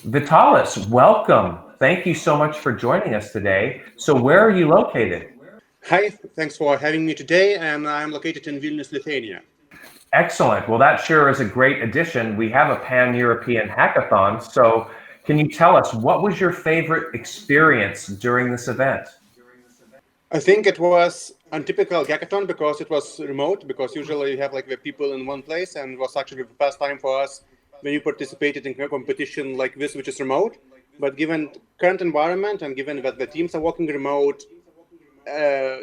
Vitalis, welcome. Thank you so much for joining us today. So where are you located? Hi, thanks for having me today, and I'm located in Vilnius, Lithuania. Excellent. Well, that sure is a great addition. We have a pan-European hackathon. So can you tell us, what was your favorite experience during this event? I think it was untypical hackathon because it was remote, because usually you have like the people in one place, and it was actually the first time for us when you participated in a competition like this, which is remote. But given current environment and given that the teams are working remote uh,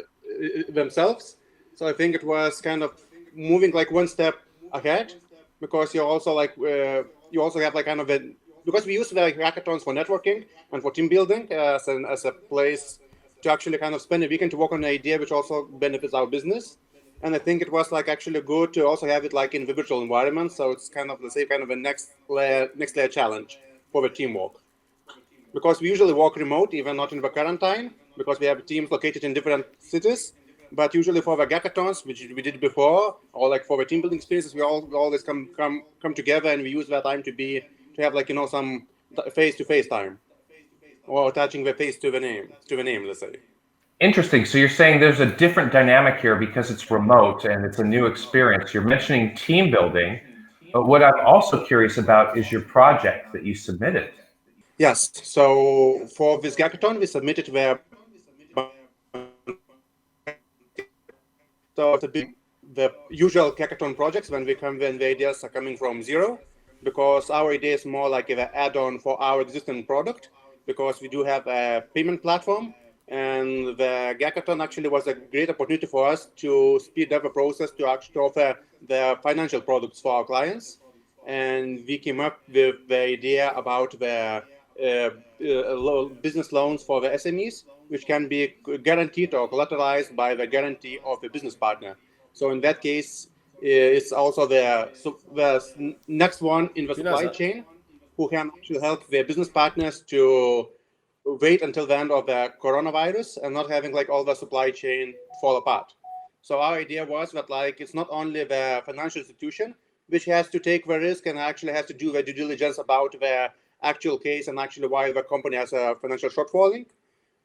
themselves, so I think it was kind of moving like one step ahead, because you also have like kind of a, because we use the hackathons for networking and for team building as a place to actually kind of spend a weekend to work on an idea which also benefits our business. And I think it was like actually good to also have it like in the virtual environment, so it's kind of the same kind of a next layer challenge for the teamwork, because we usually work remote, even not in the quarantine, because we have teams located in different cities. But usually for the hackathons, which we did before, or like for the team building experiences, we always come together, and we use that time to have like some face to face time, or attaching the face to the name, let's say. Interesting. So you're saying there's a different dynamic here because it's remote and it's a new experience. You're mentioning team building, but what I'm also curious about is your project that you submitted. Yes. So for this hackathon, we submitted the usual hackathon projects when the ideas are coming from zero, because our idea is more like an add-on for our existing product, because we do have a payment platform, and the hackathon actually was a great opportunity for us to speed up the process to actually offer the financial products for our clients. And we came up with the idea about the business loans for the SMEs, which can be guaranteed or collateralized by the guarantee of the business partner. So in that case, it's also the next one in the supply chain, who can actually help their business partners to wait until the end of the coronavirus and not having like all the supply chain fall apart. So our idea was that like it's not only the financial institution which has to take the risk and actually has to do the due diligence about the actual case and actually why the company has a financial shortfalling,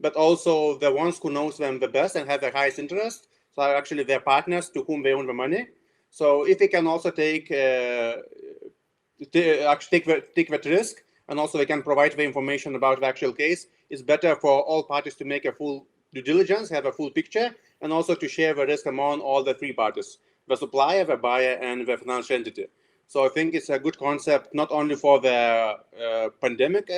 but also the ones who knows them the best and have the highest interest. So are actually their partners to whom they own the money. So if they can also actually take that risk, and also they can provide the information about the actual case, it's better for all parties to make a full due diligence, have a full picture, and also to share the risk among all the three parties: the supplier, the buyer, and the financial entity. So I think it's a good concept, not only for the pandemic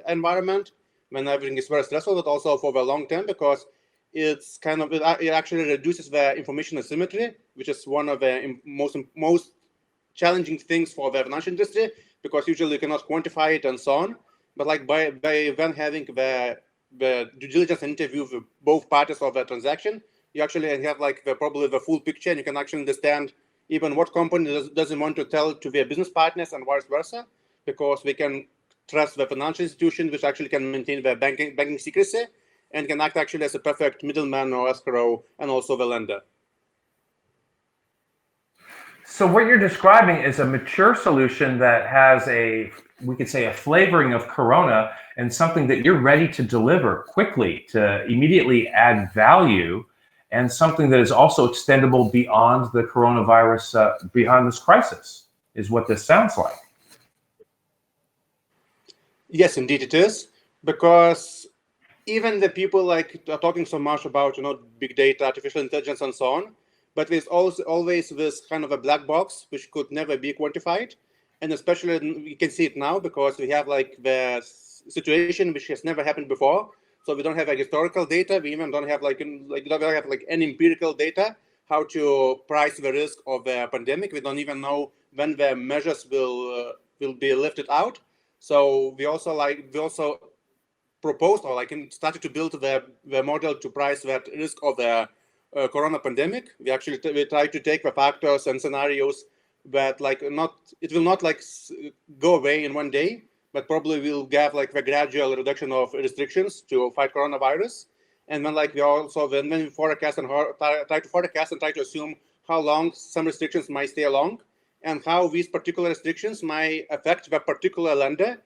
environment when everything is very stressful, but also for the long term, because it's kind of it actually reduces the information asymmetry, which is one of the most challenging things for the financial industry, because usually you cannot quantify it and so on. But like by then having the due diligence interview with both parties of the transaction, you actually have like probably the full picture, and you can actually understand even what company doesn't want to tell to their business partners and vice versa, because we can trust the financial institution, which actually can maintain their banking secrecy and can act actually as a perfect middleman or escrow, and also the lender. So what you're describing is a mature solution that has we could say, a flavoring of Corona, and something that you're ready to deliver quickly to immediately add value, and something that is also extendable beyond the coronavirus, beyond this crisis, is what this sounds like. Yes, indeed it is, because even the people like are talking so much about big data, artificial intelligence, and so on, but there's also always this kind of a black box which could never be quantified, and especially we can see it now because we have like the situation which has never happened before. So we don't have like historical data. We even don't have don't have like any empirical data how to price the risk of the pandemic. We don't even know when the measures will be lifted out. So we also proposed or started to build the model to price that risk of the corona pandemic. We actually we try to take the factors and scenarios that it will not go away in one day, but probably we'll have like the gradual reduction of restrictions to fight coronavirus. And then we also when we forecast and try to forecast and try to assume how long some restrictions might stay along, and how these particular restrictions might affect the particular lender,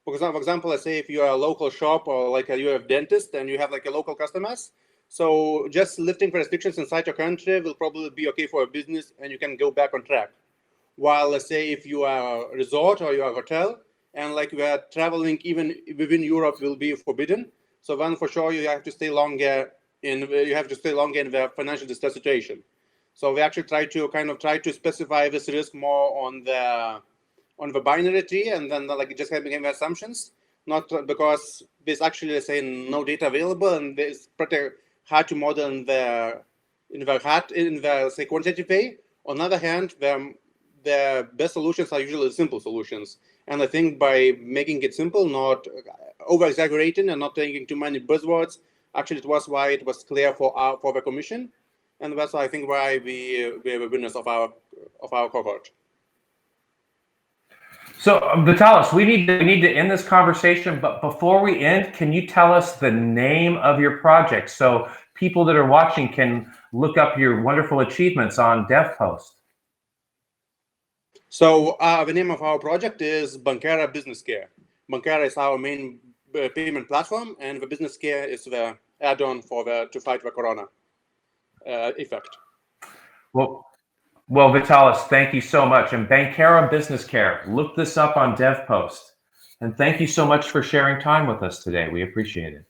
For example, let's say if you are a local shop or like you're a dentist and you have like a local customers, so just lifting restrictions inside your country will probably be okay for a business and you can go back on track. While let's say if you are a resort or you are a hotel and like we are traveling even within Europe will be forbidden. So then for sure you have to stay longer in the financial distress situation. So we actually try to specify this risk more on the binary tree, and then like just having assumptions, not because there's actually, let's say, no data available, and it's pretty hard to model in the say quantitative way. On the other hand, the best solutions are usually simple solutions, and I think by making it simple, not over exaggerating and not taking too many buzzwords, actually it was why it was clear for the commission, and that's I think why we are the winners of our cohort. So, Vytautas, we need to end this conversation, but before we end, can you tell us the name of your project so people that are watching can look up your wonderful achievements on DevPost? So the name of our project is Bankera Business Care. Bankera is our main payment platform, and the Business Care is the add-on to fight the corona effect. Well, Vytautas, thank you so much. And Bankera Business Care, look this up on DevPost. And thank you so much for sharing time with us today. We appreciate it.